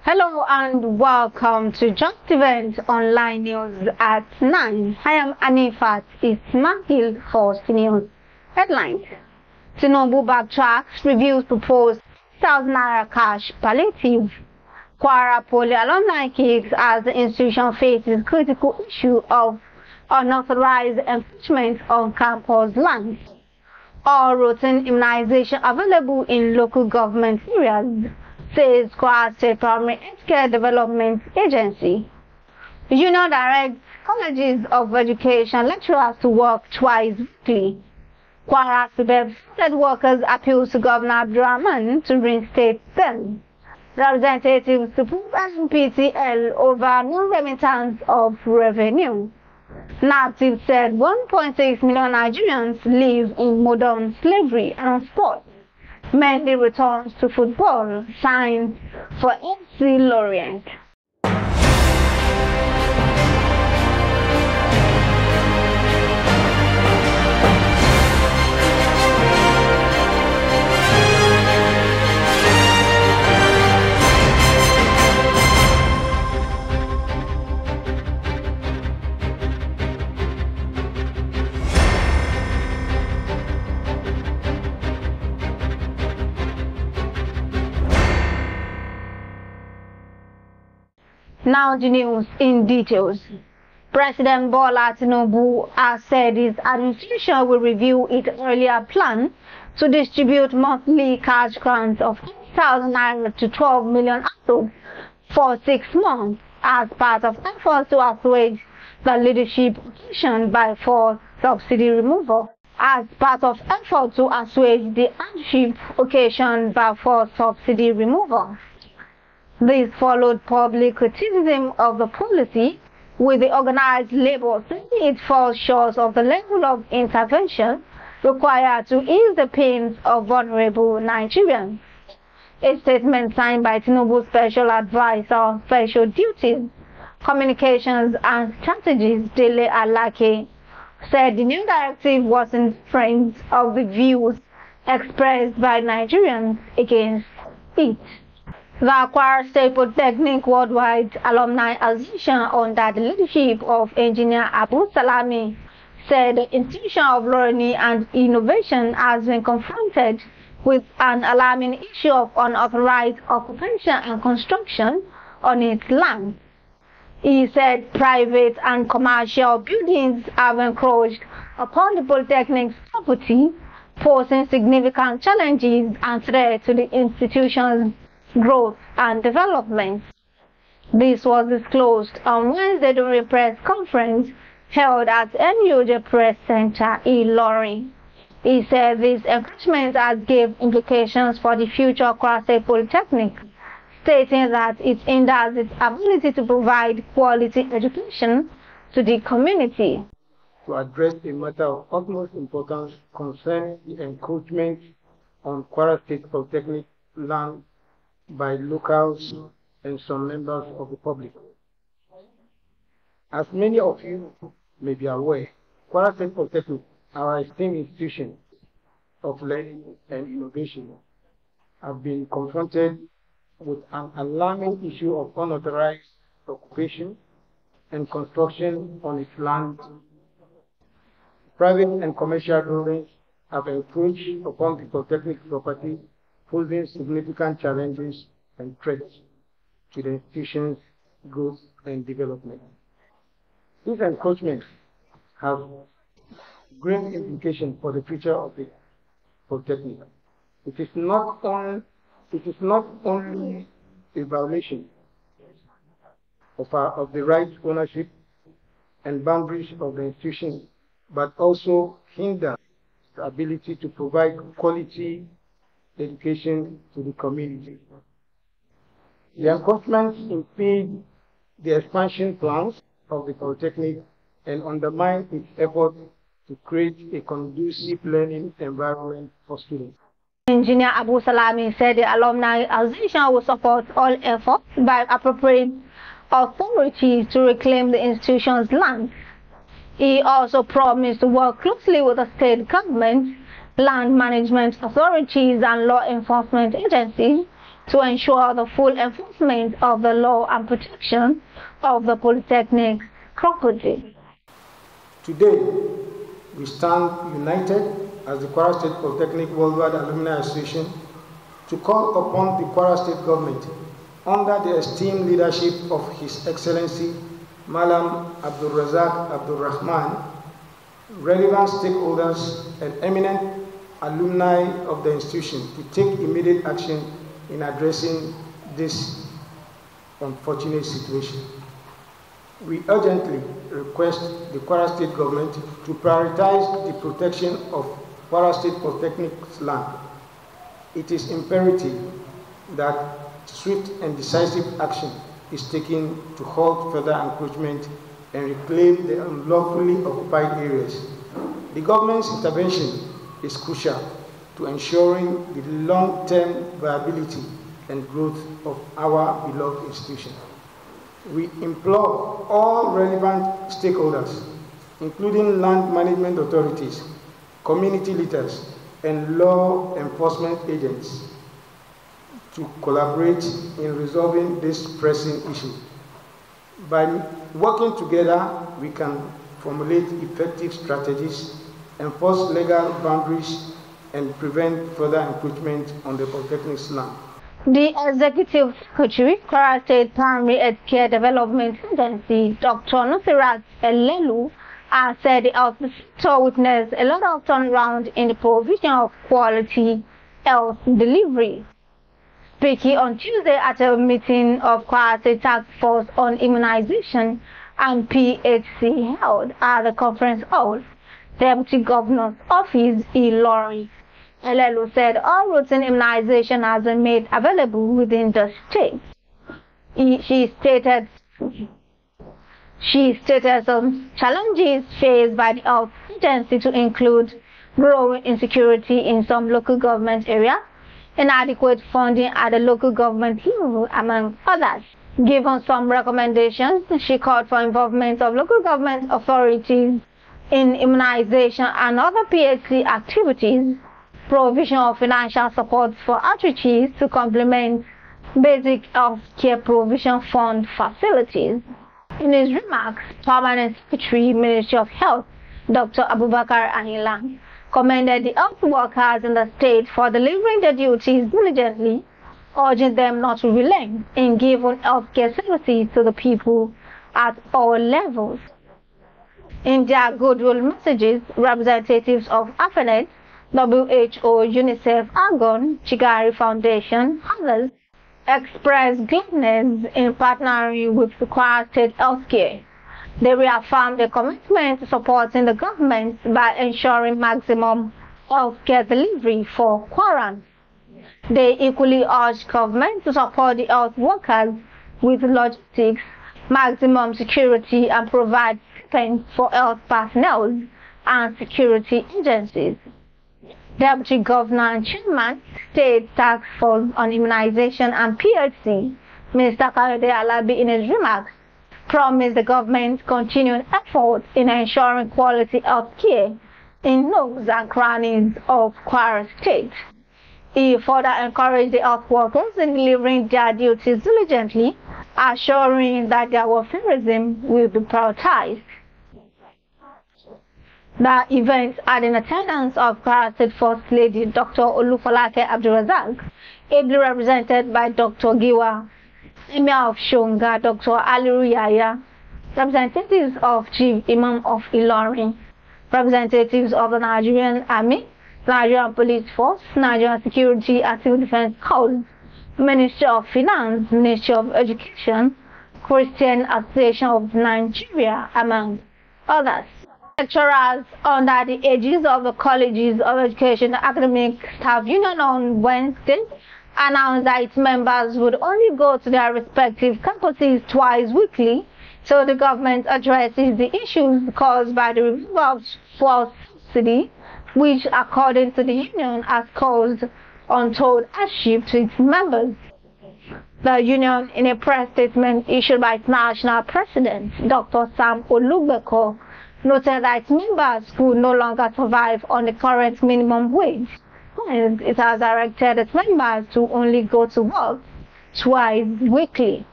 Hello and welcome to Justeventonline News at 9. I am Anifat Ismail for News Headlines. Tinubu backtracks, reviews proposed 1,000 naira cash palliative. Kwara Alumni case as the institution faces critical issue of unauthorized encroachment on campus lands. All routine immunization available in local government areas, says Kwara State Primary Healthcare Development Agency. The union directs colleges of education lecturers to work twice weekly. Kwara SUBEB Sunset Workers appeals to Gov AbdulRahman to reinstate them. Representatives to prove NNPCL over non-remittance of revenue. NAPTIP said 1.6 million Nigerians live in modern slavery and sport. Mendy returns to football, signed for FC Lorient. Now the news in details. President Bola Tinubu has said his administration will review its earlier plan to distribute monthly cash grants of 1,000 naira to 12 million households for 6 months as part of efforts to assuage the leadership occasioned by forced subsidy removal. As part of efforts to assuage the hardship occasioned by forced subsidy removal. This followed public criticism of the policy, with the organized labor saying it falls short of the level of intervention required to ease the pains of vulnerable Nigerians. A statement signed by Tinubu's Special Advisor on Special Duties, Communications and Strategies, Dele Alake, said the new directive was in front of the views expressed by Nigerians against it. The Kwara State Polytechnic Worldwide Alumni Association, under the leadership of Engineer Abu Salami, said the institution of learning and innovation has been confronted with an alarming issue of unauthorized occupation and construction on its land. He said private and commercial buildings have encroached upon the Polytechnic's property, posing significant challenges and threats to the institution's growth and development. This was disclosed on Wednesday during a press conference held at NUJ Press Center in Lorient. He said this encroachment has gave implications for the future of Kwara State Polytechnic, stating that it hinders its ability to provide quality education to the community. To address a matter of utmost importance concerning the encroachment on Kwara State Polytechnic land by locals and some members of the public. As many of you may be aware, Kwara State Polytechnic, our esteemed institution of learning and innovation, have been confronted with an alarming issue of unauthorized occupation and construction on its land. Private and commercial buildings have encroached upon the Polytechnic property, posing significant challenges and threats to the institution's growth and development. These encroachments have great implications for the future of the Polytechnic. It is not only a violation of the right ownership and boundaries of the institution, but also hinders the ability to provide quality education to the community. The encroachments impede the expansion plans of the Polytechnic and undermine its efforts to create a conducive learning environment for students. Engineer Abu Salami said the Alumni Association will support all efforts by appropriate authorities to reclaim the institution's land. He also promised to work closely with the state government, land management authorities and law enforcement agencies to ensure the full enforcement of the law and protection of the Polytechnic property. Today, we stand united as the Kwara State Polytechnic Worldwide Alumni Association to call upon the Kwara State government, under the esteemed leadership of His Excellency Malam Abdulrahman, relevant stakeholders and eminent alumni of the institution to take immediate action in addressing this unfortunate situation. We urgently request the Kwara State government to prioritize the protection of Kwara State Polytechnic's land. It is imperative that swift and decisive action is taken to halt further encroachment and reclaim the unlawfully occupied areas. The government's intervention is crucial to ensuring the long-term viability and growth of our beloved institution. We implore all relevant stakeholders, including land management authorities, community leaders, and law enforcement agents, to collaborate in resolving this pressing issue. By working together, we can formulate effective strategies, enforce legal boundaries, and prevent further encroachment on the Polytechnic's land. The Executive Secretary, Kwara State Primary Healthcare Development Agency, Dr. Unauthorized, has said the health sector witnessed a lot of turnaround in the provision of quality health delivery. Speaking on Tuesday at a meeting of Kwara State Task Force on Immunization and PHC held at the conference hall, Deputy Governor's Office, Lorient, Elelu said all routine immunization has been made available within the state. She stated some challenges faced by the health agency to include growing insecurity in some local government areas, inadequate funding at the local government level, among others. Given some recommendations, she called for involvement of local government authorities in immunization and other PHC activities, provision of financial support for outreaches to complement basic health care provision fund facilities. In his remarks, Permanent Secretary, Ministry of Health, Dr. Abubakar Ahila, commended the health workers in the state for delivering their duties diligently, urging them not to relent in giving health care services to the people at all levels. In their goodwill messages, representatives of AFNET, WHO, UNICEF, Argon, Chigari Foundation, others expressed gladness in partnering with the Kwara State Healthcare. They reaffirmed their commitment to supporting the government by ensuring maximum healthcare delivery for Kwara. They equally urged government to support the health workers with logistics, maximum security, and provide stipends for health personnel and security agencies. Deputy Governor and Chairman, State Task Force on Immunization and PHC, Mr. Kayode Alabi, in his remarks, promised the government's continued efforts in ensuring quality health care in nooks and crannies of Kwara State. He further encouraged the health workers in delivering their duties diligently, assuring that their welfareism will be prioritized. The event had in attendance of Kwara State First Lady Dr. Olufolake Abdulrazak, ably represented by Dr. Giwa, Emir of Shonga, Dr. Aliru Yaya, representatives of Chief Imam of Ilorin, representatives of the Nigerian Army, Nigerian Police Force, Nigerian Security and Civil Defense Corps, Ministry of Finance, Ministry of Education, Christian Association of Nigeria, among others. Lecturers under the aegis of the Colleges of Education Academic Staff Union on Wednesday announced that its members would only go to their respective campuses twice weekly, so the government addresses the issues caused by the removal of fuel subsidy, which, according to the union, has caused untold hardship to its members. The union, in a press statement issued by its national president, Dr. Sam Olugbeko, noted that its members could no longer survive on the current minimum wage point, it has directed its members to only go to work twice weekly.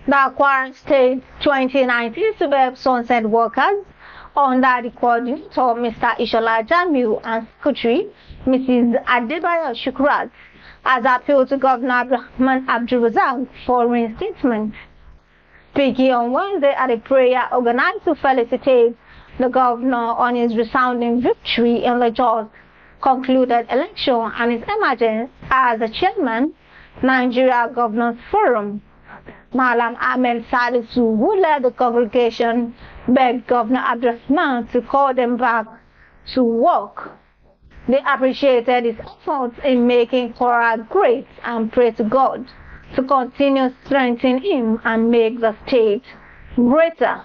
The Kwara State 2019 SUBEB Sunset Workers, under the coordinator Mr. Ishola Jamiu and Secretary Mrs. Adebayo Shukrat, has appealed to Governor Abdulrahman for reinstatement. Speaking on Wednesday at a prayer organized to felicitate the governor on his resounding victory in the just concluded election and his emergence as the chairman, Nigeria Governors Forum, Malam Ahmed Salisu, who led the congregation, begged Governor Abdulrahman to call them back to work. They appreciated his efforts in making Kwara great and pray to God to continue strengthening him and make the state greater.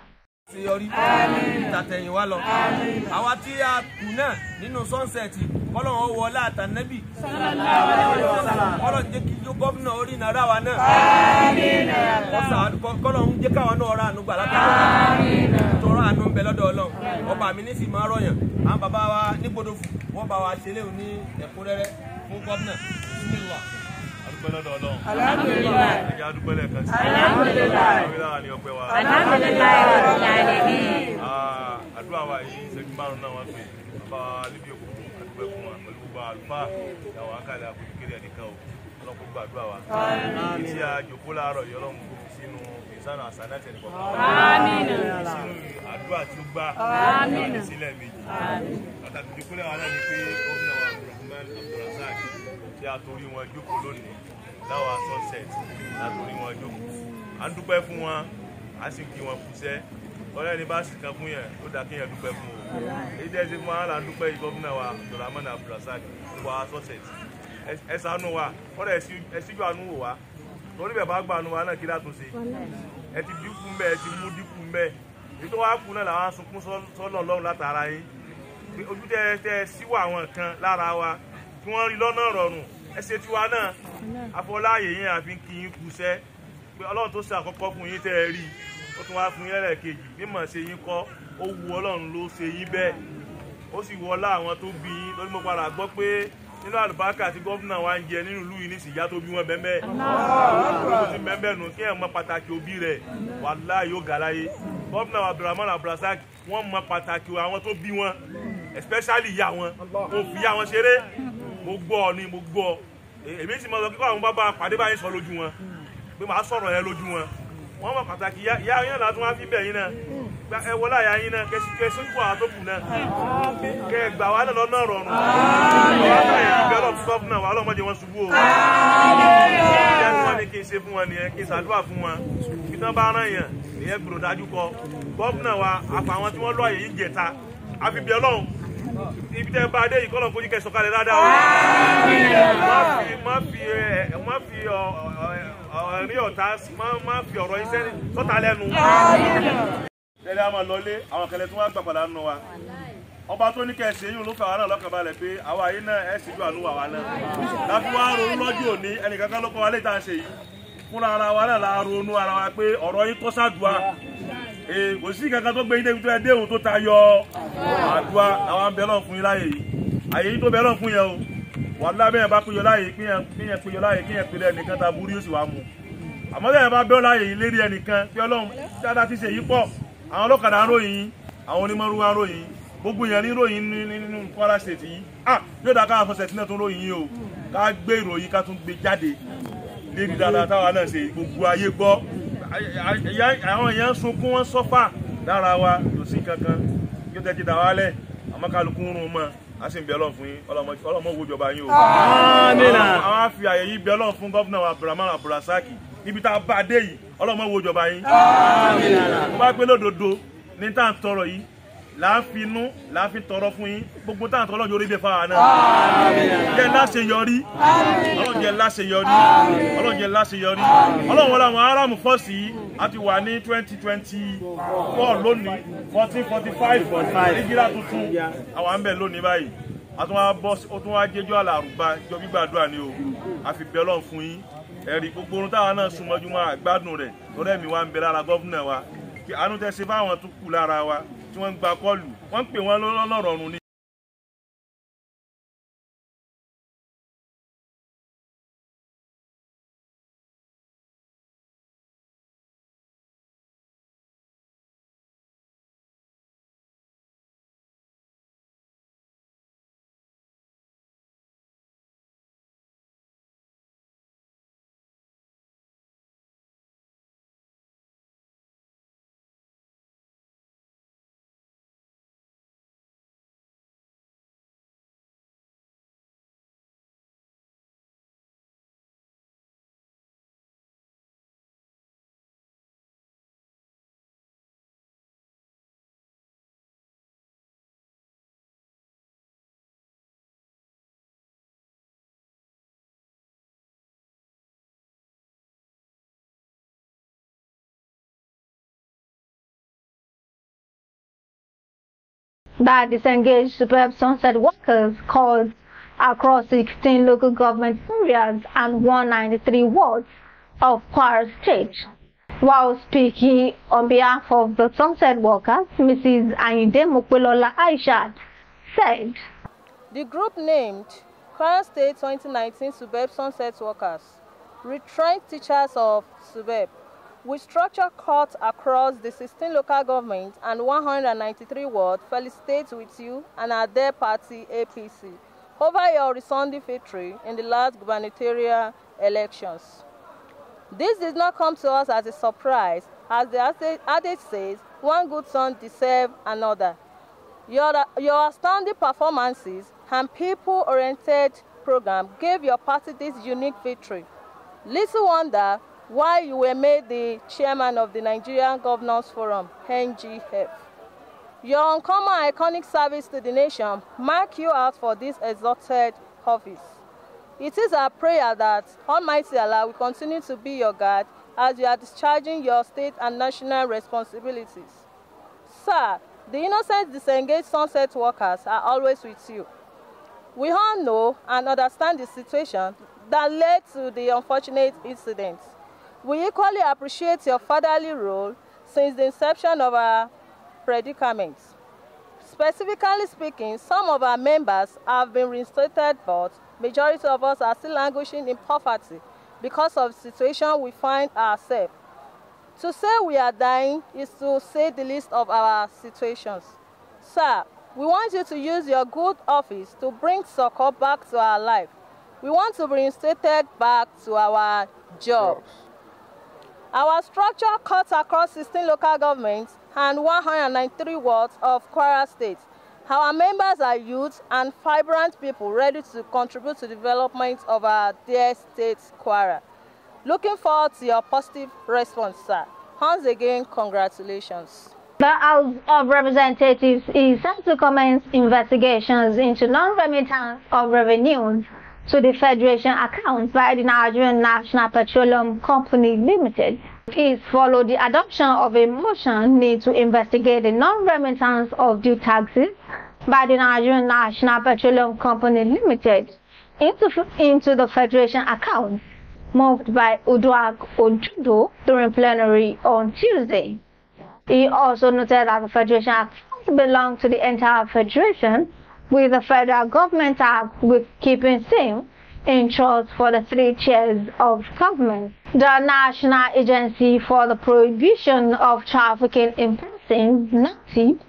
Gov AbdulRahman wọ́n mọ pàtàkì àwọn tó bí wọn, especially ìyá wọn, mo fi ìyá wọn ṣeré, mo gbọ́ èmi sì mọ̀ lọ kíkọ́ àwọn bàbá pàdé báyìí sọ lójú wọn pé màá sọ̀rọ̀ yẹn lójú wọn. Wọ́n mọ pàtàkì ìyá yẹn láti wọ́n fi bẹ̀ yín náà, ẹ wọlé àyà yín náà, kẹ́ sójú àwọn tó kù náà, kẹ́ gbà wá náà lọ́nà rọrùn. Develop governor wa ọlọ́mọdé wọn ṣubú o. Ìyá tí wọ́n ní kí n ṣe fún wọn nìyẹn, kí n ṣàdúrà fún wọn. Kí tán bá rán yàn, ìyẹn gbọ́dọ̀ dájú kọ. Gọ́vnà wa àfàwọn tí wọ́n lọ àyè yìí jẹta, àfi bí Ọlọ́run. Ibi tẹ́ bá dé yìí kọ́lọ̀ fojú kẹ́ sọ̀kalẹ̀ dáadáa o. Má fi rí ọ̀tá, má fi ọ̀rọ̀ iṣẹ́ sọ́ta lẹ́nu. Tẹ́lẹ̀ a máa lọlé, àwọn kẹlẹ̀ tí wọ́n gbà padà nù wa. Ọba tó ní kẹsì yìí ló fẹ́ àwọn náà lọ́kàn balẹ̀ pé àwa yìí náà ẹ̀ sì ju àánú wa náà. Láti wá ronú lọ́jọ́ òní, ẹnìkankan ló kọ́ wa lè tà ń ṣe yìí. Fúnra ara wa náà la ronú ara wa pé ọ̀rọ̀ yìí tó ṣàdúrà. Kò sí kankan tó gbé yín débi tó ẹ déhùn tó tayọ àdúrà àwọn abẹ́lọ̀ fún yín láyè yìí. Àyè yìí tó bẹ́lọ̀ fún yẹn o. Wàláhì bẹ́ẹ̀ bá péjọ láyè kíyàn péjọ láyè kíyàn pèlè ẹnìkan ta burú yóò sì wá mú. Àmọ́ bẹ́ẹ̀ bá bẹ́ẹ̀ láyè yìí lérí ẹnìkan pé Ọlọ́run dáadáa ti ṣe yìí pọ̀. Àwọn ọlọ́kadà ń ròyìn yín, àwọn onímọ̀rúwá ń ròyìn yín. Gbogbo yẹn ní ròyìn nínú Kwara State yìí. Yóò dá káwọn fọsẹ̀ tí náà tún ròyìn yín o. Ká gbé ìròyìn ká tún gbé jáde. Lérí dáadáa táwa náà ṣe gbogbo ayé gbọ́. Àwọn èèyàn sunkún wọn sọ́fà lára wa kò sí kankan yóò tẹ́ ti dà wálẹ̀ àmọ́ kálukú ń rún mọ́ a sì ń bẹ Ọlọ́run fún yín ọlọ́mọ wo ìjọba yín o. Àwọn afi àyè yìí bẹ Ọlọ́run fún gọ́vnà Abdulrahman Abdulrasaki níbi tá a bá dé yìí ọlọ́mọ wo ìjọba yín. Mo bá pé lódodo ní tá à ń tọrọ yìí láàfinú láàfin tọrọ fún yín gbogbo tá à ń tọrọ lọ́jọ́ orí bẹ́ẹ̀ fáwọn náà. Jẹ́ láṣeyọrí Ọlọ́run jẹ́ láṣeyọrí Ọlọ́run jẹ́ láṣeyọrí Ọlọ́run wọlé àwọn aráàmù fọ́ọ̀sì yìí a ti wà ní 2024 lónìí 1445 ìjírà tuntun àwọn àmbẹ̀ lónìí báyìí a tún wá jẹjọ́ àlàrúbá jọ gbígbàdúrà ni o a fi bẹ̀ Ọlọ́run fún yín ẹ̀rí gbogbo orun táwọn náà súnmọ́jú máa gbádùn rẹ̀ lọ́rẹ́ mi wá ń bẹ lára gọ́vnà wa kí àánú tẹ́ ṣe fáwọn tó kù lára wa tí wọ́n ń gba kọ́ọ̀lù wọ́n ń pè wọ́n lọ́nà rọrùn ni. that disengaged SUBEB Sunset Workers called across 16 local government areas and 193 wards of Kwara State. While speaking on behalf of the Sunset Workers, Mrs. Ayinde Mokwelola Aishat said, "The group named Kwara State 2019 SUBEB Sunset Workers, retrenched teachers of SUBEB, with structure cut across the 16 local governments and 193 wards, felicitate with you and our dear party APC over your resounding victory in the last gubernatorial elections. This did not come to us as a surprise, as the adage says, one good son deserves another. Your astounding performances and people-oriented program gave your party this unique victory. Little wonder why you were made the chairman of the Nigerian Governors Forum, NGF. Your uncommon iconic service to the nation mark you out for this exalted office. It is our prayer that Almighty Allah will continue to be your guide as you are discharging your state and national responsibilities. Sir, the innocent disengaged Sunset Workers are always with you. We all know and understand the situation that led to the unfortunate incident. We equally appreciate your fatherly role since the inception of our predicaments. Specifically speaking, some of our members have been reinstated, but majority of us are still languishing in poverty because of the situation we find ourselves. To say we are dying is to say the least of our situations. Sir, we want you to use your good office to bring succor back to our life. We want to be reinstated back to our jobs. Our structure cuts across 16 local governments and 193 wards of Kwara State. Our members are youth and vibrant people ready to contribute to the development of our dear state, Kwara. Looking forward to your positive response, sir. Once again, congratulations. The House of Representatives is set to commence investigations into non-remittance of revenues to the Federation accounts by the Nigerian National Petroleum Company Limited. This followed the adoption of a motion need to investigate the non-remittance of due taxes by the Nigerian National Petroleum Company Limited into the Federation accounts, moved by Uduak Ojudo during plenary on Tuesday. He also noted that the Federation accounts belong to the entire Federation, with the federal government act with keeping same in trust for the three tiers of government. The National Agency for the Prohibition of Trafficking in Persons, NAPTIP,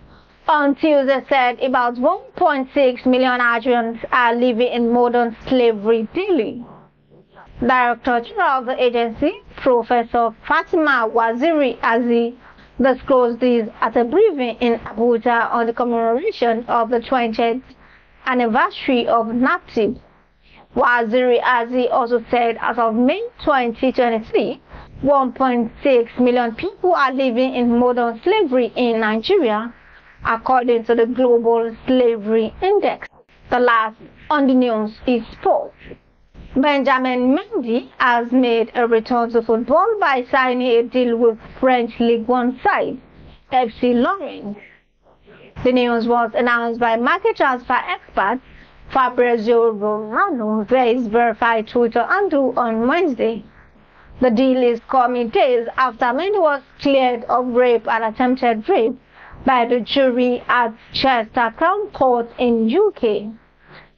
on Tuesday said about 1.6 million Nigerians are living in modern slavery daily. Director General of the agency, Professor Fatima Waziri Azi, disclosed this at a briefing in Abuja on the commemoration of the 20th anniversary of NAPTIP. Waziri Azi also said as of May 2023, 1.6 million people are living in modern slavery in Nigeria, according to the Global Slavery Index. The last on the news is sports. Benjamin Mendy has made a return to football by signing a deal with French League One side, FC Lorient. The news was announced by market transfer expert Fabrizio Romano via his verified Twitter handle on Wednesday. The deal is coming days after Mendy was cleared of rape and attempted rape by the jury at Chester Crown Court in UK.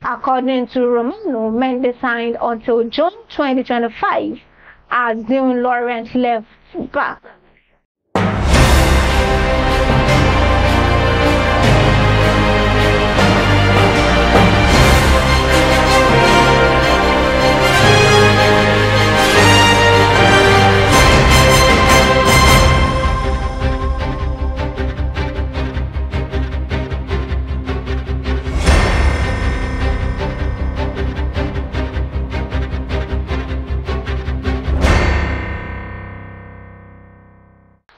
According to Romano, Mendy signed until June 2025 as new Lorient left back.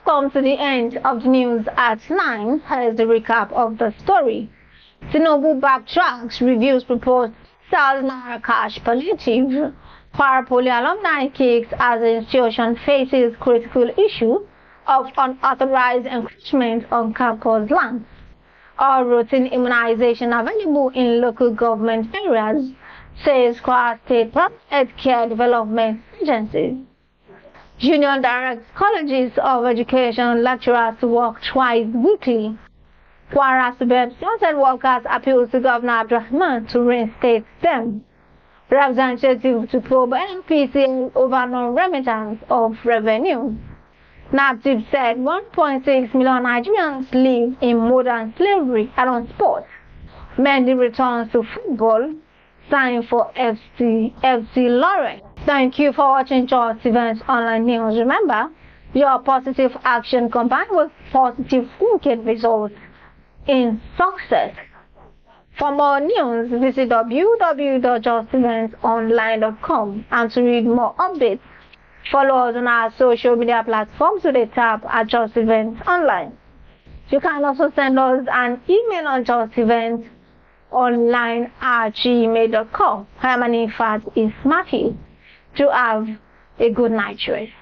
Come to the end of the news at 9. Here's the recap of the story. Tinubu backtracks, reviews proposed 1,000 naira cash palliative. Kwara Poly alumni kicks as the institution faces critical issue of unauthorized encroachment on campus lands. or routine immunization available in local government areas, says Kwara State Healthcare Development Agency. Union directs colleges of education lecturers to work twice weekly. Kwara SUBEB Sunset Workers appeals to Governor AbdulRahman to reinstate them. Representative to probe NNPCL over non-remittance of revenue. NAPTIP said 1.6 million Nigerians live in modern slavery and on sports. Mendy returns to football, signed for FC Lorient. Thank you for watching Justeventonline News. Remember, your positive action combined with positive thinking results in success. For more news, visit www.justeventonline.com, and to read more updates, follow us on our social media platforms with a tab at Justeventonline. You can also send us an email on justeventonline@gmail.com. My name is Matthew. To have a good night rest.